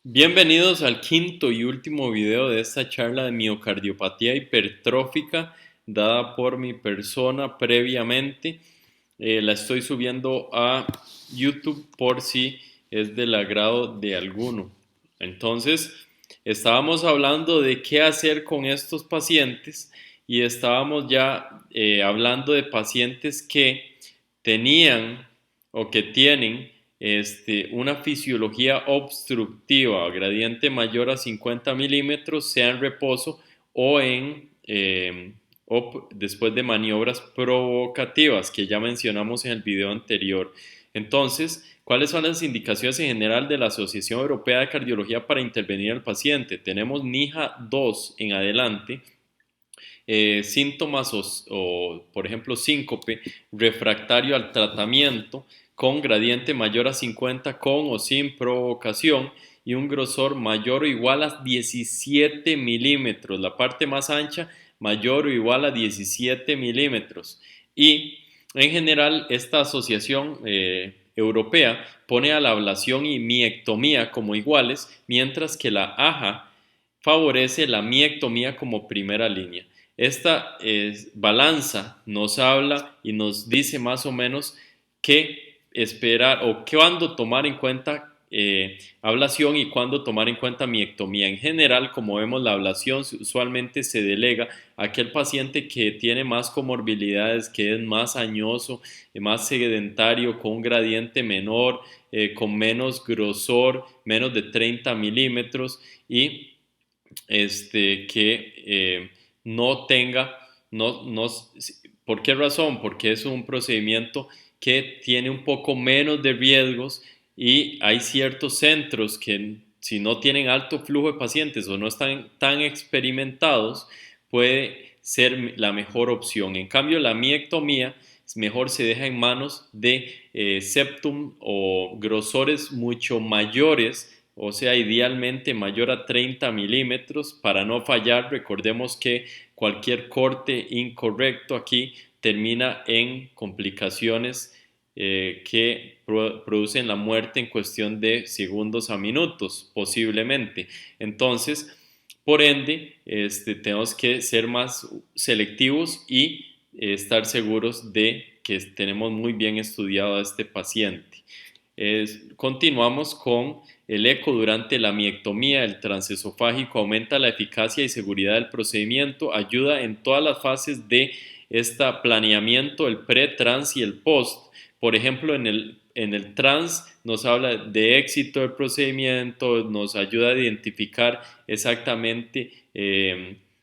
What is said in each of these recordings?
Bienvenidos al quinto y último video de esta charla de miocardiopatía hipertrófica dada por mi persona previamente. La estoy subiendo a YouTube por si es del agrado de alguno. Entonces, estábamos hablando de qué hacer con estos pacientes y estábamos ya hablando de pacientes que tenían o que tienen una fisiología obstructiva, gradiente mayor a 50 milímetros, sea en reposo o después de maniobras provocativas que ya mencionamos en el video anterior. Entonces, ¿cuáles son las indicaciones en general de la Asociación Europea de Cardiología para intervenir al paciente? Tenemos NIHA 2 en adelante, síntomas por ejemplo, síncope refractario al tratamiento con gradiente mayor a 50 con o sin provocación y un grosor mayor o igual a 17 milímetros, la parte más ancha mayor o igual a 17 milímetros. Y en general esta asociación europea pone a la ablación y miectomía como iguales, mientras que la AJA favorece la miectomía como primera línea. Esta balanza nos habla y nos dice más o menos qué esperar o cuándo tomar en cuenta ablación y cuándo tomar en cuenta miectomía. En general, como vemos, la ablación usualmente se delega a aquel paciente que tiene más comorbilidades, que es más añoso, más sedentario, con un gradiente menor, con menos grosor, menos de 30 milímetros y que no tenga, ¿por qué razón? Porque es un procedimiento que tiene un poco menos de riesgos y hay ciertos centros que si no tienen alto flujo de pacientes o no están tan experimentados, puede ser la mejor opción. En cambio, la miectomía mejor se deja en manos de septum o grosores mucho mayores, o sea, idealmente mayor a 30 milímetros para no fallar. Recordemos que cualquier corte incorrecto aquí termina en complicaciones que producen la muerte en cuestión de segundos a minutos, posiblemente. Entonces, por ende, tenemos que ser más selectivos y estar seguros de que tenemos muy bien estudiado a este paciente. Continuamos con el eco durante la miectomía. El transesofágico aumenta la eficacia y seguridad del procedimiento, ayuda en todas las fases de este planeamiento, el pre, trans y el post. Por ejemplo, en el trans nos habla de éxito del procedimiento, nos ayuda a identificar exactamente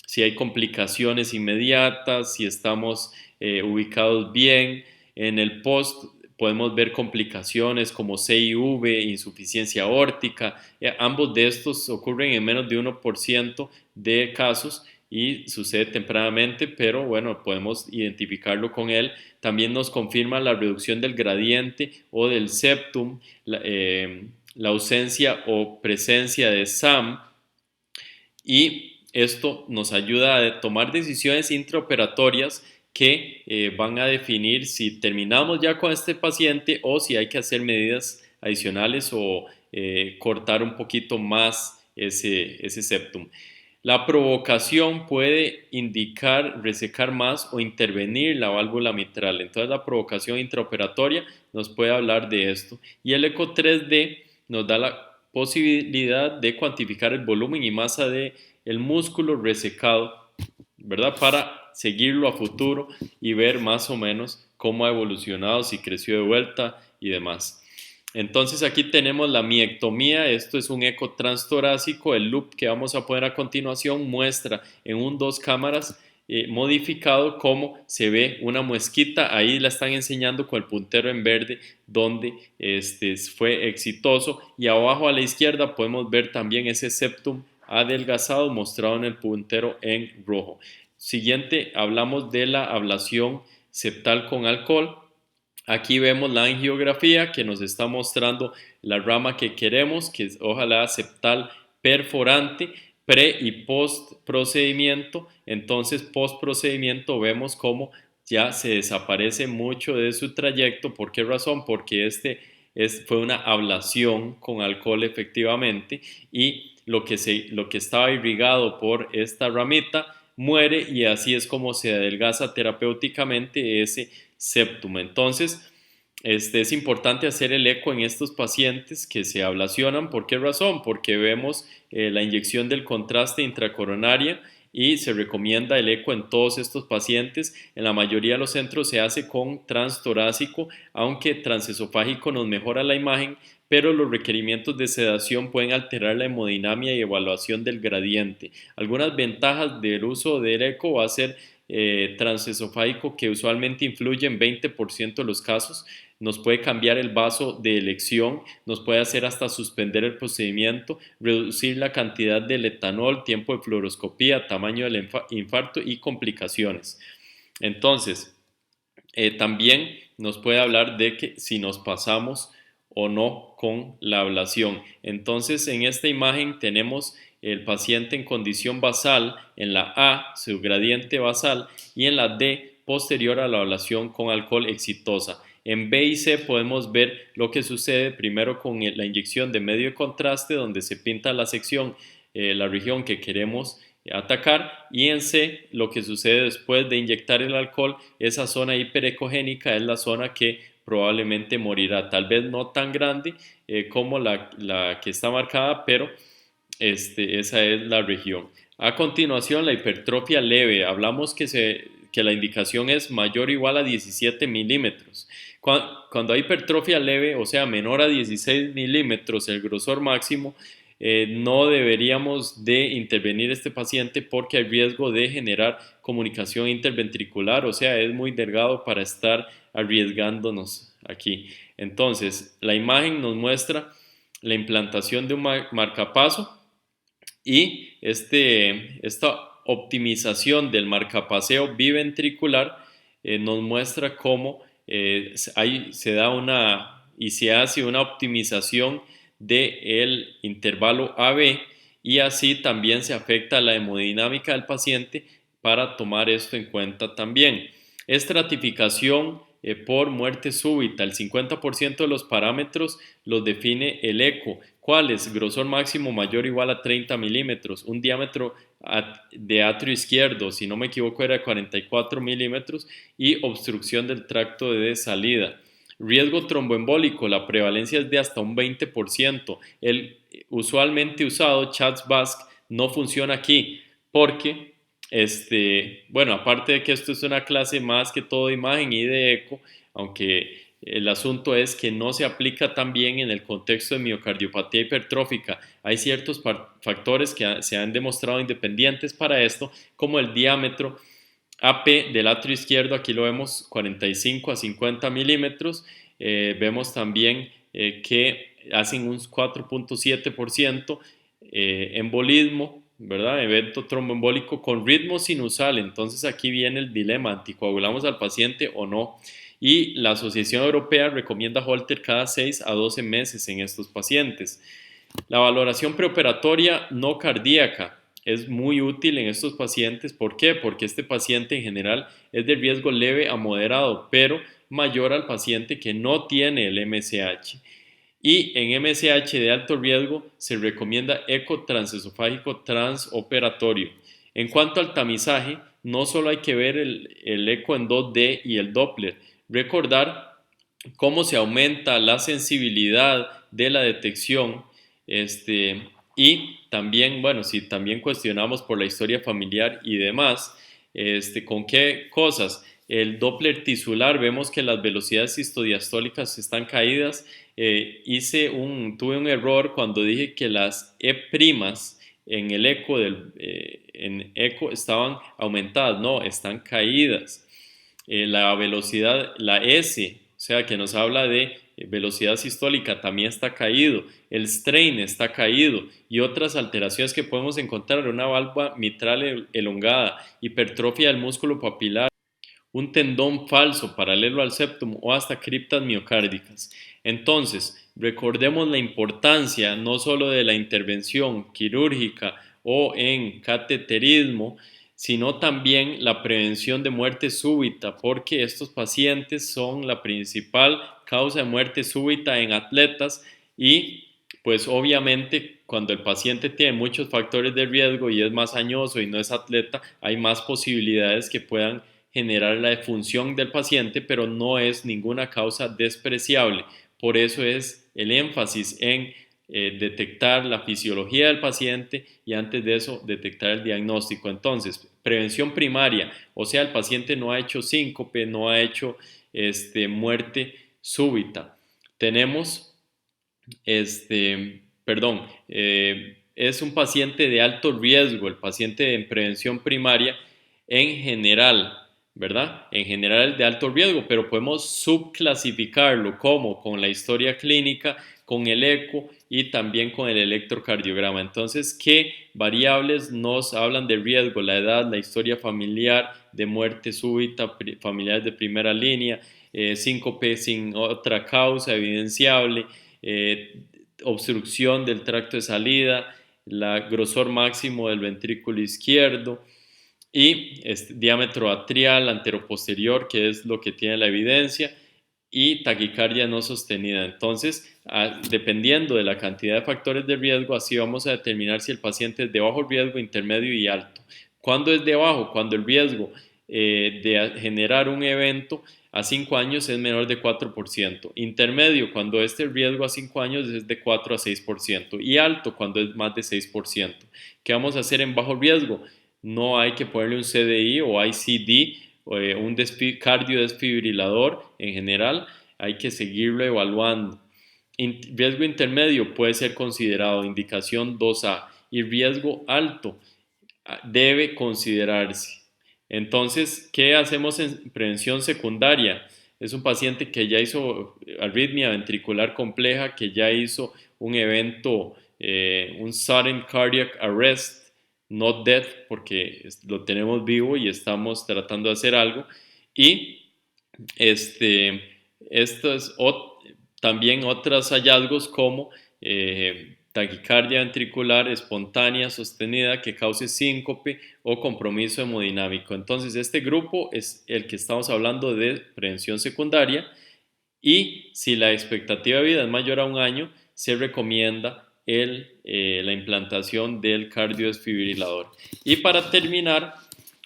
si hay complicaciones inmediatas, si estamos ubicados bien. En el post podemos ver complicaciones como CIV, insuficiencia aórtica. Ambos de estos ocurren en menos de 1% de casos y sucede tempranamente, pero bueno, podemos identificarlo con él. También nos confirma la reducción del gradiente o del septum, la ausencia o presencia de SAM, y esto nos ayuda a tomar decisiones intraoperatorias que van a definir si terminamos ya con este paciente o si hay que hacer medidas adicionales o cortar un poquito más ese septum. La provocación puede indicar resecar más o intervenir la válvula mitral. Entonces la provocación intraoperatoria nos puede hablar de esto. Y el eco 3D nos da la posibilidad de cuantificar el volumen y masa del músculo resecado, ¿verdad? Para seguirlo a futuro y ver más o menos cómo ha evolucionado, si creció de vuelta y demás. Entonces aquí tenemos la miectomía. Esto es un eco transtorácico. El loop que vamos a poner a continuación muestra en un 2 cámaras modificado cómo se ve una muesquita. Ahí la están enseñando con el puntero en verde donde fue exitoso, y abajo a la izquierda podemos ver también ese septum adelgazado mostrado en el puntero en rojo. Siguiente, hablamos de la ablación septal con alcohol. Aquí vemos la angiografía que nos está mostrando la rama que queremos, que es ojalá septal perforante, pre y post procedimiento. Entonces, post procedimiento vemos cómo ya se desaparece mucho de su trayecto. ¿Por qué razón? Porque fue una ablación con alcohol efectivamente, y lo que estaba irrigado por esta ramita muere, y así es como se adelgaza terapéuticamente ese septum. Entonces, es importante hacer el eco en estos pacientes que se ablacionan. ¿Por qué razón? Porque vemos la inyección del contraste intracoronaria y se recomienda el eco en todos estos pacientes. En la mayoría de los centros se hace con transtorácico, aunque transesofágico nos mejora la imagen, pero los requerimientos de sedación pueden alterar la hemodinamia y evaluación del gradiente. Algunas ventajas del uso del eco va a ser transesofágico, que usualmente influye en 20% de los casos. Nos puede cambiar el vaso de elección, nos puede hacer hasta suspender el procedimiento, reducir la cantidad del etanol, tiempo de fluoroscopía, tamaño del infarto y complicaciones. Entonces, también nos puede hablar de que si nos pasamos o no con la ablación. Entonces, en esta imagen tenemos el paciente en condición basal, en la A, su gradiente basal, y en la D, posterior a la ablación con alcohol exitosa. En B y C podemos ver lo que sucede primero con la inyección de medio de contraste, donde se pinta la sección, la región que queremos atacar, y en C lo que sucede después de inyectar el alcohol. Esa zona hiperecogénica es la zona que probablemente morirá, tal vez no tan grande como la que está marcada, pero esa es la región. A continuación, la hipertrofia leve. Hablamos que la indicación es mayor o igual a 17 milímetros. Cuando hay hipertrofia leve, o sea, menor a 16 milímetros el grosor máximo, no deberíamos de intervenir este paciente, porque hay riesgo de generar comunicación interventricular, o sea, es muy delgado para estar arriesgándonos aquí. Entonces, la imagen nos muestra la implantación de un marcapaso, y esta optimización del marcapaseo biventricular nos muestra cómo se da y se hace una optimización del intervalo AB, y así también se afecta la hemodinámica del paciente, para tomar esto en cuenta también. Estratificación por muerte súbita. El 50% de los parámetros los define el eco. ¿Cuáles? Grosor máximo mayor o igual a 30 milímetros, un diámetro de atrio izquierdo, si no me equivoco era 44 milímetros, y obstrucción del tracto de salida. Riesgo tromboembólico, la prevalencia es de hasta un 20%. El usualmente usado CHA2-VASc no funciona aquí, porque bueno, aparte de que esto es una clase más que todo de imagen y de eco, aunque el asunto es que no se aplica tan bien en el contexto de miocardiopatía hipertrófica. Hay ciertos factores que se han demostrado independientes para esto, como el diámetro AP del atrio izquierdo. Aquí lo vemos 45 a 50 milímetros. Vemos también que hacen un 4.7% embolismo, ¿verdad? Evento tromboembólico con ritmo sinusal. Entonces aquí viene el dilema: ¿anticoagulamos al paciente o no? Y la Asociación Europea recomienda Holter cada 6 a 12 meses en estos pacientes. La valoración preoperatoria no cardíaca es muy útil en estos pacientes. ¿Por qué? Porque este paciente en general es de riesgo leve a moderado, pero mayor al paciente que no tiene el MSH. Y en MSH de alto riesgo se recomienda eco transesofágico transoperatorio. En cuanto al tamizaje, no solo hay que ver el eco en 2D y el Doppler. Recordar cómo se aumenta la sensibilidad de la detección, y también, bueno, si también cuestionamos por la historia familiar y demás, ¿con qué cosas? El Doppler tisular, vemos que las velocidades sistodiastólicas están caídas. Tuve un error cuando dije que las E' en el eco, en eco estaban aumentadas. No, están caídas. La velocidad, la S, o sea, que nos habla de velocidad sistólica, también está caído. El strain está caído, y otras alteraciones que podemos encontrar en una válvula mitral elongada, hipertrofia del músculo papilar, un tendón falso paralelo al septum, o hasta criptas miocárdicas. Entonces, recordemos la importancia no solo de la intervención quirúrgica o en cateterismo, sino también la prevención de muerte súbita, porque estos pacientes son la principal causa de muerte súbita en atletas y pues obviamente cuando el paciente tiene muchos factores de riesgo y es más añoso y no es atleta, hay más posibilidades que puedan generar la defunción del paciente, pero no es ninguna causa despreciable. Por eso es el énfasis en detectar la fisiología del paciente y antes de eso detectar el diagnóstico. Entonces, prevención primaria, o sea, el paciente no ha hecho síncope, no ha hecho muerte súbita. Tenemos es un paciente de alto riesgo, el paciente en prevención primaria en general, ¿verdad? En general de alto riesgo, pero podemos subclasificarlo como con la historia clínica, con el eco y también con el electrocardiograma. Entonces, ¿qué variables nos hablan de riesgo? La edad, la historia familiar, de muerte súbita, familiares de primera línea, síncope sin otra causa evidenciable, eh, obstrucción del tracto de salida, la grosor máximo del ventrículo izquierdo y diámetro atrial anteroposterior, que es lo que tiene la evidencia, y taquicardia no sostenida. Entonces, dependiendo de la cantidad de factores de riesgo, así vamos a determinar si el paciente es de bajo riesgo, intermedio y alto. ¿Cuándo es de bajo? Cuando el riesgo de generar un evento a 5 años es menor de 4%. Intermedio, cuando este riesgo a 5 años es de 4 a 6%. Y alto, cuando es más de 6%. ¿Qué vamos a hacer en bajo riesgo? No hay que ponerle un CDI o ICD, un cardiodesfibrilador en general. Hay que seguirlo evaluando. Riesgo intermedio puede ser considerado indicación 2A y riesgo alto debe considerarse. Entonces, ¿qué hacemos en prevención secundaria? Es un paciente que ya hizo arritmia ventricular compleja, que ya hizo un evento, un sudden cardiac arrest, not death, porque lo tenemos vivo y estamos tratando de hacer algo. Y esto es también otros hallazgos como taquicardia ventricular espontánea sostenida que cause síncope o compromiso hemodinámico. Entonces, este grupo es el que estamos hablando de prevención secundaria y si la expectativa de vida es mayor a un año, se recomienda la implantación del cardiodesfibrilador. Y para terminar,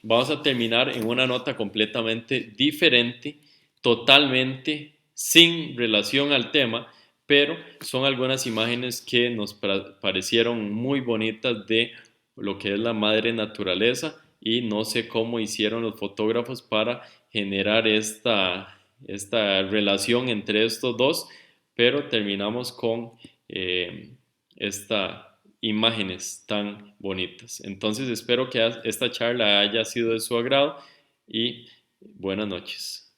vamos a terminar en una nota completamente diferente, totalmente sin relación al tema, pero son algunas imágenes que nos parecieron muy bonitas de lo que es la madre naturaleza y no sé cómo hicieron los fotógrafos para generar esta relación entre estos dos, pero terminamos con estas imágenes tan bonitas. Entonces espero que esta charla haya sido de su agrado y buenas noches.